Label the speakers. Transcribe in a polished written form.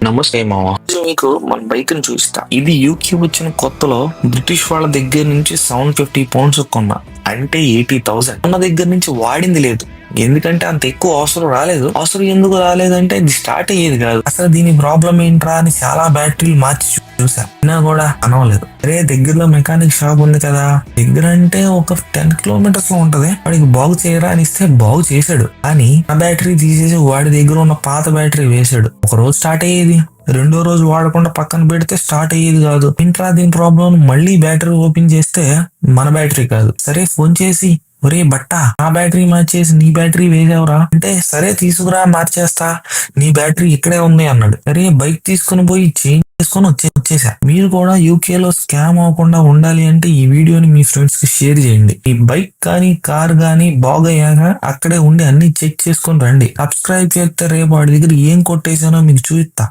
Speaker 1: నమస్తే మావా. మీకు మన బైక్ ని చూపిస్తా. ఇది యూకే వచ్చిన కొత్తలో బ్రిటిష్ వాళ్ళ దగ్గర నుంచి 750 పౌండ్స్ కొన్నా, అంటే 80,000. మన దగ్గర నుంచి వాడింది లేదు, ఎందుకంటే అంత ఎక్కువ అవసరం రాలేదు. అవసరం ఎందుకు రాలేదంటే ఇది స్టార్ట్ అయ్యేది కాదు. అసలు దీని ప్రాబ్లం ఏంట్రా అని చాలా బ్యాటరీలు మార్చి చూసా, అయినా కూడా అనవలేదు. అరే దగ్గరలో మెకానిక్ షాప్ ఉంది కదా, దగ్గర అంటే ఒక 10 కిలోమీటర్స్ లో ఉంటది, వాడికి బాగు చేయరా అని ఇస్తే బాగు చేశాడు. కానీ ఆ బ్యాటరీ తీసేసి వాడి దగ్గర ఉన్న పాత బ్యాటరీ వేసాడు. ఒక రోజు స్టార్ట్ అయ్యేది, రెండో రోజు వాడకుండా పక్కన పెడితే స్టార్ట్ అయ్యేది కాదు. ఏంట్రా దీని ప్రాబ్లం, మళ్ళీ బ్యాటరీ ఓపెన్ చేస్తే మన బ్యాటరీ కాదు. సరే ఫోన్ చేసి, ఒరే బట్ట నా బ్యాటరీ మార్చేసి నీ బ్యాటరీ వేసావురా అంటే, సరే తీసుకురా మార్చేస్తా, నీ బ్యాటరీ ఇక్కడే ఉంది అన్నాడు. సరే బైక్ తీసుకుని పోయి చేంజ్ చేసుకుని వచ్చేసా. మీరు కూడా యూకే లో స్కామ్ అవ్వకుండా ఉండాలి అంటే ఈ వీడియోని మీ ఫ్రెండ్స్ కి షేర్ చేయండి. ఈ బైక్ కానీ కార్ కానీ బాగయ్యాక అక్కడే ఉండి అన్ని చెక్ చేసుకుని రండి. సబ్స్క్రైబ్ చేస్తే రేపు వాడి దగ్గర ఏం కొట్టేసానో మీకు చూపిస్తా.